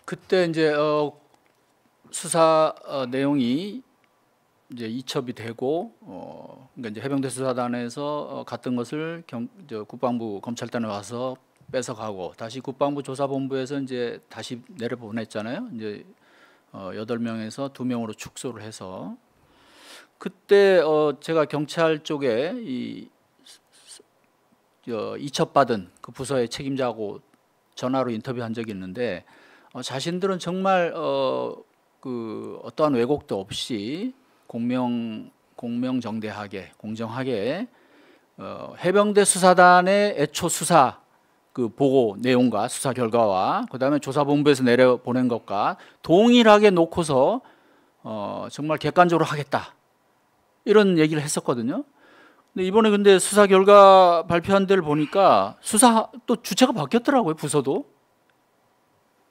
그때 이제 수사 내용이 이제 이첩이 되고 그러니까 이제 해병대 수사단에서 갔던 것을 국방부 검찰단에 와서 뺏어가고 다시 국방부 조사본부에서 이제 다시 내려보냈잖아요. 이제 8명에서 2명으로 축소를 해서 그때 제가 경찰 쪽에 이첩받은 그 부서의 책임자하고 전화로 인터뷰한 적이 있는데 자신들은 정말 그 어떠한 왜곡도 없이 공명정대하게 공정하게 해병대 수사단의 애초 수사 그 보고 내용과 수사 결과와 그다음에 조사본부에서 내려보낸 것과 동일하게 놓고서 정말 객관적으로 하겠다 이런 얘기를 했었거든요. 근데 이번에 근데 수사 결과 발표한 데를 보니까 수사 또 주체가 바뀌었더라고요. 부서도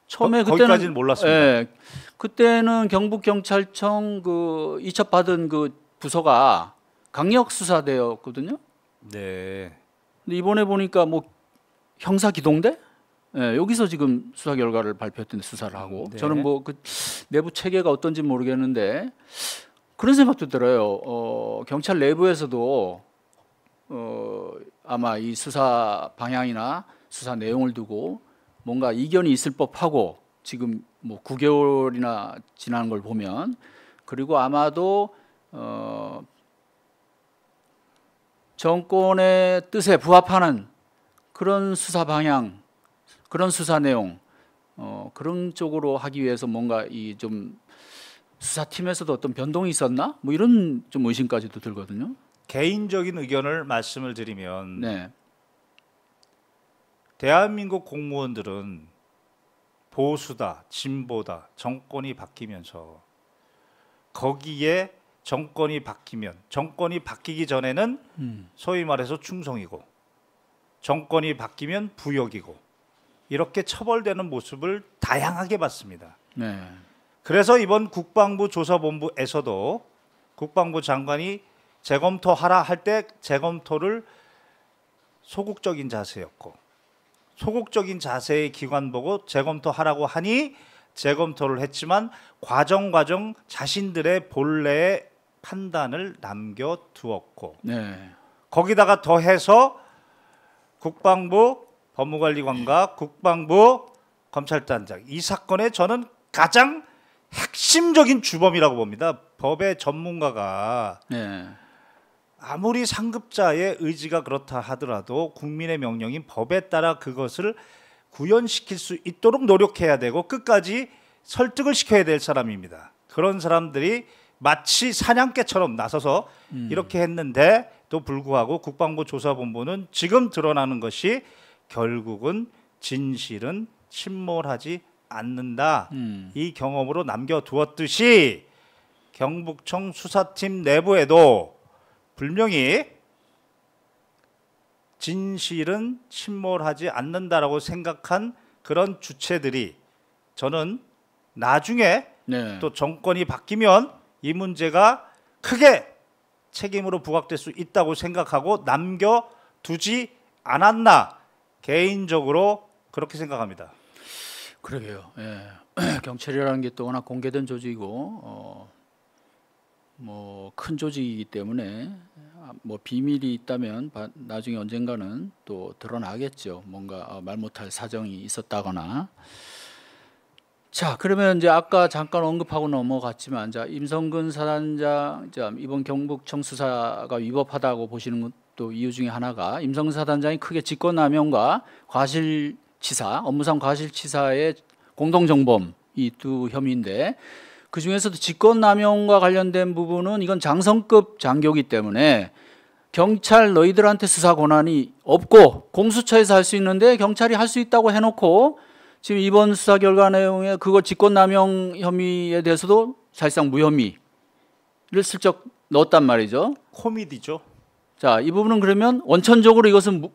처음에 거기까지는 몰랐습니다. 예, 그때는 경북경찰청 그 이첩받은 그 부서가 강력수사대였거든요. 네. 근데 이번에 보니까 뭐 형사기동대? 예, 여기서 지금 수사 결과를 발표했던데 수사를 하고 네. 저는 뭐 그 내부 체계가 어떤지 모르겠는데 그런 생각도 들어요. 경찰 내부에서도 아마 이 수사 방향이나 수사 내용을 두고 뭔가 이견이 있을 법하고 지금 뭐 9개월이나 지난 걸 보면 그리고 아마도 정권의 뜻에 부합하는 그런 수사 방향, 그런 수사 내용 그런 쪽으로 하기 위해서 뭔가 이 좀 수사팀에서도 어떤 변동이 있었나? 뭐 이런 좀 의심까지도 들거든요. 개인적인 의견을 말씀을 드리면 네. 대한민국 공무원들은 보수다, 진보다, 정권이 바뀌면서 거기에 정권이 바뀌기 전에는 소위 말해서 충성이고 정권이 바뀌면 부역이고 이렇게 처벌되는 모습을 다양하게 봤습니다. 네. 그래서 이번 국방부 조사본부에서도 국방부 장관이 재검토하라 할 때 재검토를 소극적인 자세였고 소극적인 자세의 기관 보고 재검토하라고 하니 재검토를 했지만 과정 자신들의 본래의 판단을 남겨두었고 네. 거기다가 더해서 국방부 법무관리관과 국방부 검찰단장 이 사건에 저는 가장 핵심적인 주범이라고 봅니다. 법의 전문가가 네. 아무리 상급자의 의지가 그렇다 하더라도 국민의 명령인 법에 따라 그것을 구현시킬 수 있도록 노력해야 되고 끝까지 설득을 시켜야 될 사람입니다. 그런 사람들이 마치 사냥개처럼 나서서 이렇게 했는데 또 불구하고 국방부 조사본부는 지금 드러나는 것이 결국은 진실은 침몰하지 않는다. 이 경험으로 남겨두었듯이 경북청 수사팀 내부에도 분명히 진실은 침몰하지 않는다라고 생각한 그런 주체들이 저는 나중에 네. 또 정권이 바뀌면 이 문제가 크게 책임으로 부각될 수 있다고 생각하고 남겨두지 않았나 개인적으로 그렇게 생각합니다. 그러게요. 예. 경찰이라는 게 또 워낙 공개된 조직이고 뭐 큰 조직이기 때문에 뭐 비밀이 있다면 나중에 언젠가는 또 드러나겠죠. 뭔가 말 못할 사정이 있었다거나. 자, 그러면 이제 아까 잠깐 언급하고 넘어갔지만 자, 임성근 사단장 이번 경북청 수사가 위법하다고 보시는 것도 이유 중에 하나가 임성근 사단장이 크게 직권남용과 과실치사, 업무상 과실치사의 공동정범 이 두 혐의인데 그 중에서도 직권남용과 관련된 부분은 이건 장성급 장교이기 때문에 경찰 너희들한테 수사 권한이 없고 공수처에서 할 수 있는데 경찰이 할 수 있다고 해놓고 지금 이번 수사 결과 내용에 그거 직권남용 혐의에 대해서도 사실상 무혐의를 슬쩍 넣었단 말이죠. 코미디죠. 자, 이 부분은 그러면 원천적으로 이것은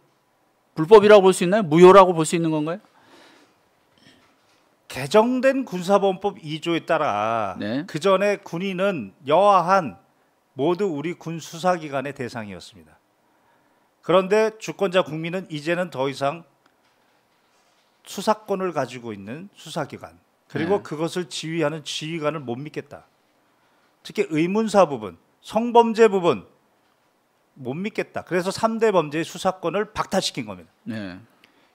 불법이라고 볼 수 있나요? 무효라고 볼 수 있는 건가요? 개정된 군사범법 2조에 따라 네. 그 전에 군인은 여하한 모두 우리 군 수사기관의 대상이었습니다. 그런데 주권자 국민은 이제는 더 이상 수사권을 가지고 있는 수사기관 그리고 네. 그것을 지휘하는 지휘관을 못 믿겠다. 특히 의문사 부분, 성범죄 부분 못 믿겠다. 그래서 3대 범죄의 수사권을 박탈시킨 겁니다. 네.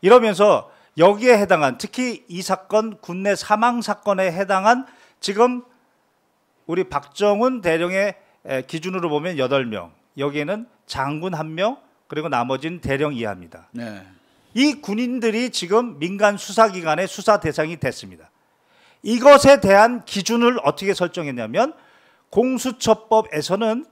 이러면서 여기에 해당한 특히 이 사건 군내 사망 사건에 해당한 지금 우리 박정훈 대령의 기준으로 보면 8명, 여기에는 장군 1명, 그리고 나머지는 대령 이하입니다. 네. 이 군인들이 지금 민간 수사기관의 수사 대상이 됐습니다. 이것에 대한 기준을 어떻게 설정했냐면 공수처법에서는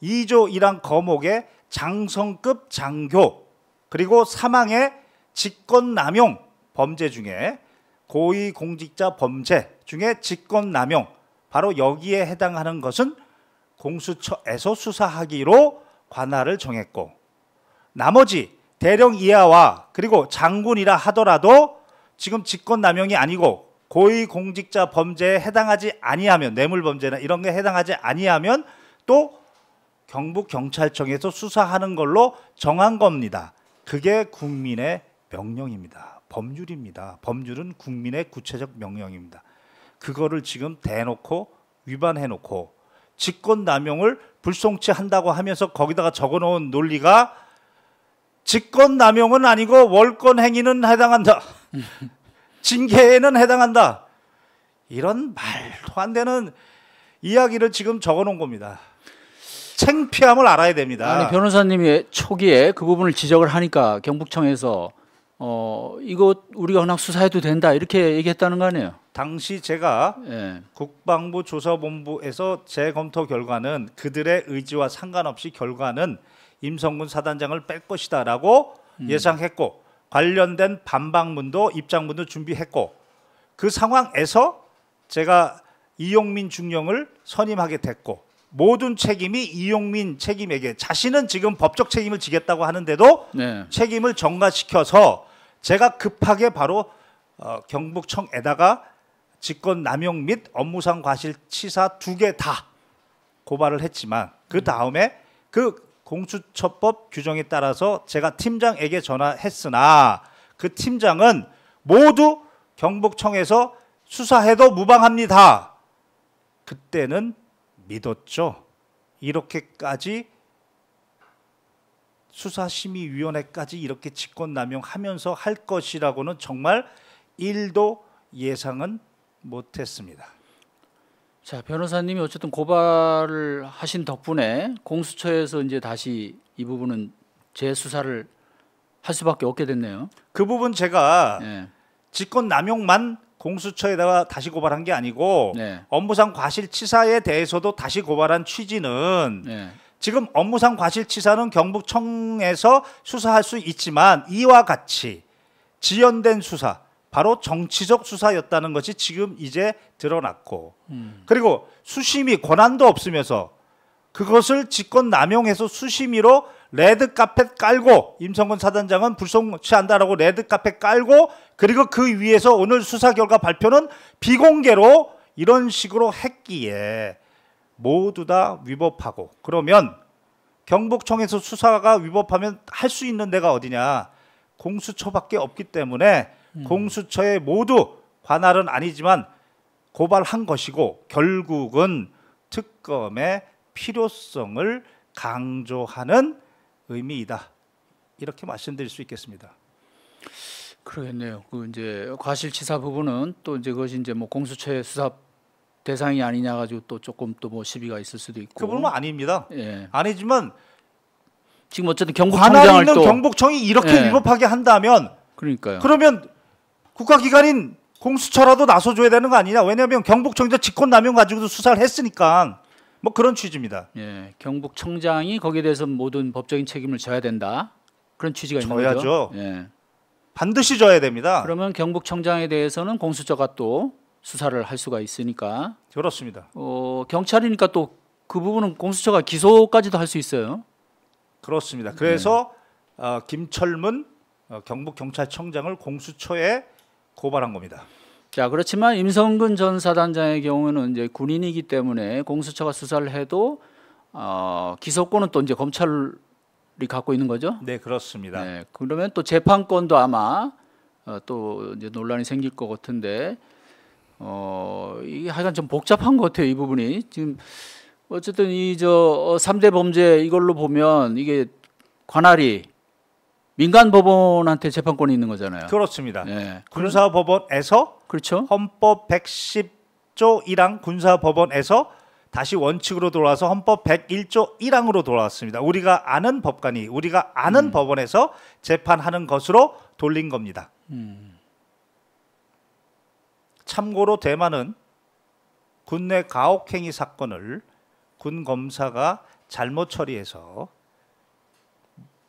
2조 1항 거목에 장성급 장교 그리고 사망의 직권남용 범죄 중에 고위공직자 범죄 중에 직권남용 바로 여기에 해당하는 것은 공수처에서 수사하기로 관할을 정했고 나머지 대령 이하와 그리고 장군이라 하더라도 지금 직권남용이 아니고 고위공직자 범죄에 해당하지 아니하면 뇌물범죄나 이런 게 해당하지 아니하면 또 경북경찰청에서 수사하는 걸로 정한 겁니다. 그게 국민의 명령입니다. 법률입니다. 법률은 국민의 구체적 명령입니다. 그거를 지금 대놓고 위반해놓고 직권남용을 불송치한다고 하면서 거기다가 적어놓은 논리가 직권남용은 아니고 월권행위는 해당한다. 징계에는 해당한다. 이런 말도 안 되는 이야기를 지금 적어놓은 겁니다. 창피함을 알아야 됩니다. 아니 변호사님이 초기에 그 부분을 지적을 하니까 경북청에서 이거 우리가 그냥 수사해도 된다 이렇게 얘기했다는 거 아니에요? 당시 제가 예. 국방부 조사본부에서 재검토 결과는 그들의 의지와 상관없이 결과는 임성근 사단장을 뺄 것이다라고 예상했고 관련된 반박문도 입장문도 준비했고 그 상황에서 제가 이용민 중령을 선임하게 됐고 모든 책임이 이용민 책임에게 자신은 지금 법적 책임을 지겠다고 하는데도 네. 책임을 전가시켜서 제가 급하게 바로 경북청에다가 직권남용 및 업무상 과실치사 2개 다 고발을 했지만 그 다음에 그 공수처법 규정에 따라서 제가 팀장에게 전화했으나 그 팀장은 모두 경북청에서 수사해도 무방합니다. 그때는 믿었죠. 이렇게까지 수사심의위원회까지 이렇게 직권남용하면서 할 것이라고는 정말 1도 예상은 못했습니다. 자 변호사님이 어쨌든 고발을 하신 덕분에 공수처에서 이제 다시 이 부분은 재수사를 할 수밖에 없게 됐네요. 그 부분 제가 네. 직권남용만 공수처에다가 다시 고발한 게 아니고 네. 업무상 과실치사에 대해서도 다시 고발한 취지는 네. 지금 업무상 과실치사는 경북청에서 수사할 수 있지만 이와 같이 지연된 수사 바로 정치적 수사였다는 것이 지금 이제 드러났고 그리고 수심이 권한도 없으면서 그것을 직권남용해서 수심위로 레드카펫 깔고 임성근 사단장은 불송치한다라고 레드카펫 깔고 그리고 그 위에서 오늘 수사 결과 발표는 비공개로 이런 식으로 했기에 모두 다 위법하고 그러면 경북청에서 수사가 위법하면 할 수 있는 데가 어디냐 공수처밖에 없기 때문에 공수처에 모두 관할은 아니지만 고발한 것이고 결국은 특검의 필요성을 강조하는 의미이다. 이렇게 말씀드릴 수 있겠습니다. 그러겠네요. 그 이제 과실치사 부분은 또 이제 그것이 이제 뭐 공수처의 수사 대상이 아니냐 가지고 또 조금 또 뭐 시비가 있을 수도 있고. 그 부분은 아닙니다. 예. 아니지만 지금 어쨌든 관할 경북청장을 있는 또 경북청이 이렇게 예. 위법하게 한다면 그러니까요. 그러면 국가기관인 공수처라도 나서줘야 되는 거 아니냐? 왜냐하면 경북청에서 직권남용 가지고도 수사를 했으니까 뭐 그런 취지입니다. 예, 경북청장이 거기에 대해서 모든 법적인 책임을 져야 된다. 그런 취지가 있는 져야죠. 거죠. 예. 반드시 져야 됩니다. 그러면 경북청장에 대해서는 공수처가 또 수사를 할 수가 있으니까 그렇습니다. 경찰이니까 또 그 부분은 공수처가 기소까지도 할 수 있어요. 그렇습니다. 그래서 김철문 경북경찰청장을 공수처에 고발한 겁니다. 자, 그렇지만 임성근 전 사단장의 경우는 이제 군인이기 때문에 공수처가 수사를 해도 기소권은 또 이제 검찰이 갖고 있는 거죠. 네, 그렇습니다. 네, 그러면 또 재판권도 아마 또 이제 논란이 생길 것 같은데 이게 하여간 좀 복잡한 것 같아요. 이 부분이 지금 어쨌든 이 저 3대 범죄 이걸로 보면 이게 관할이 민간 법원한테 재판권이 있는 거잖아요. 그렇습니다. 예. 군사법원에서 그렇죠. 헌법 110조 1항 군사법원에서 다시 원칙으로 돌아와서 헌법 101조 1항으로 돌아왔습니다. 우리가 아는 법관이 우리가 아는 법원에서 재판하는 것으로 돌린 겁니다. 참고로 대만은 군내 가혹행위 사건을 군 검사가 잘못 처리해서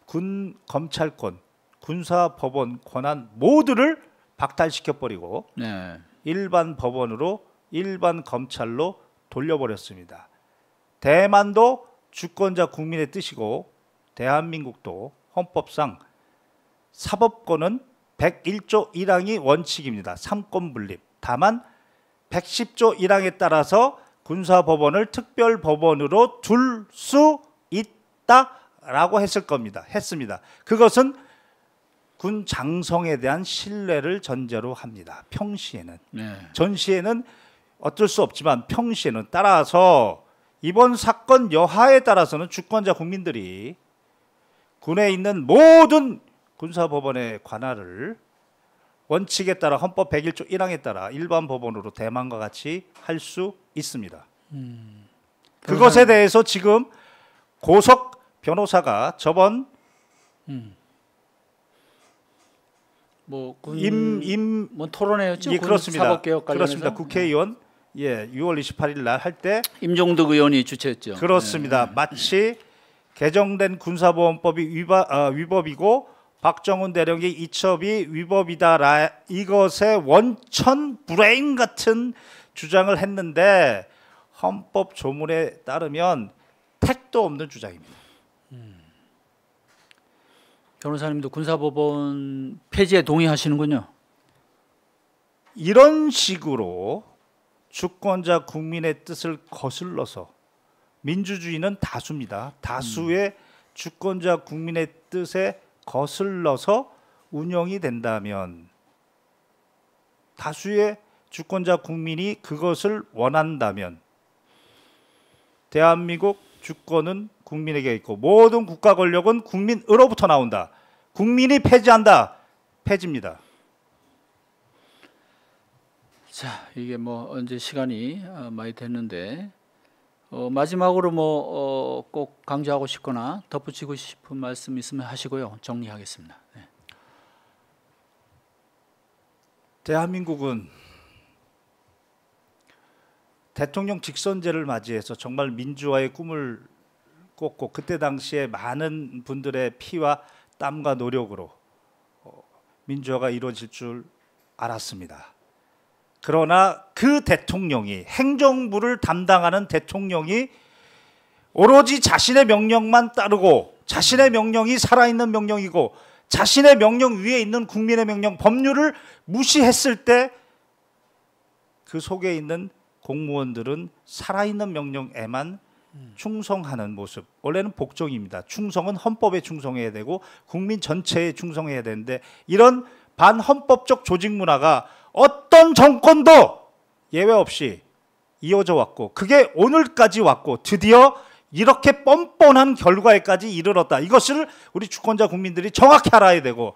군 검찰권, 군사법원 권한 모두를 박탈시켜버리고 네. 일반 법원으로 일반 검찰로 돌려버렸습니다. 대만도 주권자 국민의 뜻이고 대한민국도 헌법상 사법권은 101조 1항이 원칙입니다. 삼권 분립. 다만 110조 1항에 따라서 군사법원을 특별법원으로 둘 수 있다라고 했습니다. 그것은 군 장성에 대한 신뢰를 전제로 합니다. 평시에는. 네. 전시에는 어쩔 수 없지만 평시에는 따라서 이번 사건 여하에 따라서는 주권자 국민들이 군에 있는 모든 군사법원의 관할을 원칙에 따라 헌법 101조 1항에 따라 일반 법원으로 대만과 같이 할 수 있습니다. 그것에 대해서 지금 고석 변호사가 저번 뭐 뭐 토론회였죠. 예, 그렇습니다. 사법개혁 관련해서. 그렇습니다. 국회의원 6월 28일 날 할 때 임종득 의원이 주최했죠. 그렇습니다. 마치 개정된 군사보험법이 위법이고 박정훈 대령의 이첩이 위법이다라 이것의 원천 불행 같은 주장을 했는데 헌법 조문에 따르면 택도 없는 주장입니다. 변호사님도 군사법원 폐지에 동의하시는군요. 이런 식으로 주권자 국민의 뜻을 거슬러서 민주주의는 다수입니다. 다수의 주권자 국민의 뜻에 거슬러서 운영이 된다면 다수의 주권자 국민이 그것을 원한다면 대한민국 주권은 국민에게 있고 모든 국가 권력은 국민으로부터 나온다. 국민이 폐지한다. 폐지입니다. 자, 이게 뭐 언제 시간이 많이 됐는데 마지막으로 뭐 꼭 강조하고 싶거나 덧붙이고 싶은 말씀 있으면 하시고요. 정리하겠습니다. 네. 대한민국은 대통령 직선제를 맞이해서 정말 민주화의 꿈을 꿨고 그때 당시에 많은 분들의 피와 땀과 노력으로 민주화가 이루어질 줄 알았습니다. 그러나 그 대통령이 행정부를 담당하는 대통령이 오로지 자신의 명령만 따르고 자신의 명령이 살아있는 명령이고 자신의 명령 위에 있는 국민의 명령 법률을 무시했을 때 그 속에 있는 공무원들은 살아있는 명령에만 충성하는 모습. 원래는 복종입니다. 충성은 헌법에 충성해야 되고 국민 전체에 충성해야 되는데 이런 반헌법적 조직 문화가 어떤 정권도 예외 없이 이어져 왔고 그게 오늘까지 왔고 드디어 이렇게 뻔뻔한 결과에까지 이르렀다. 이것을 우리 주권자 국민들이 정확히 알아야 되고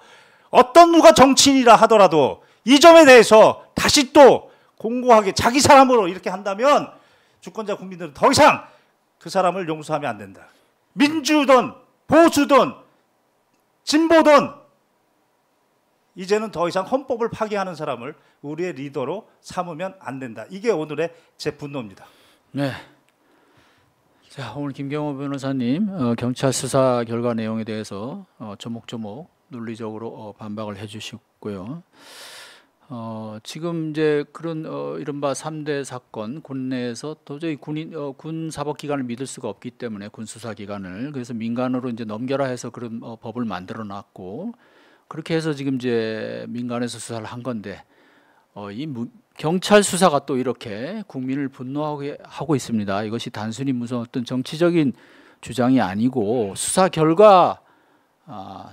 어떤 누가 정치인이라 하더라도 이 점에 대해서 다시 또 공고하게 자기 사람으로 이렇게 한다면 주권자 국민들은 더 이상 그 사람을 용서하면 안 된다. 민주든 보수든 진보든 이제는 더 이상 헌법을 파괴하는 사람을 우리의 리더로 삼으면 안 된다. 이게 오늘의 제 분노입니다. 네. 자, 오늘 김경호 변호사님 경찰 수사 결과 내용에 대해서 조목조목 논리적으로 반박을 해주셨고요. 지금 이제 그런 이른바 3대 사건 군 내에서 도저히 군 사법기관을 믿을 수가 없기 때문에 군 수사기관을 그래서 민간으로 이제 넘겨라 해서 그런 법을 만들어 놨고 그렇게 해서 지금 이제 민간에서 수사를 한 건데 경찰 수사가 또 이렇게 국민을 분노하게 하고 있습니다. 이것이 단순히 무슨 어떤 정치적인 주장이 아니고 수사 결과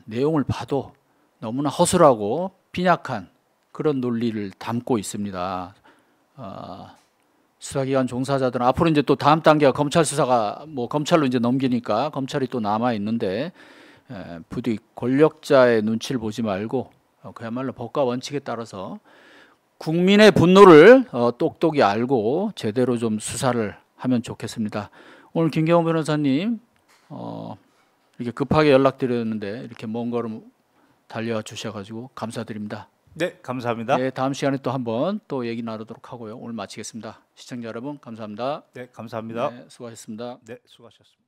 내용을 봐도 너무나 허술하고 빈약한 그런 논리를 담고 있습니다. 수사기관 종사자들은 앞으로 이제 또 다음 단계가 검찰 수사가 뭐 검찰로 이제 넘기니까 검찰이 또 남아 있는데 부디 권력자의 눈치를 보지 말고 그야말로 법과 원칙에 따라서 국민의 분노를 똑똑히 알고 제대로 좀 수사를 하면 좋겠습니다. 오늘 김경호 변호사님 이렇게 급하게 연락드렸는데 이렇게 먼 걸음 달려와 주셔가지고 감사드립니다. 네, 감사합니다. 네, 다음 시간에 또 한번 또 얘기 나누도록 하고요. 오늘 마치겠습니다. 시청자 여러분 감사합니다. 네, 감사합니다. 네, 수고하셨습니다. 네, 수고하셨습니다.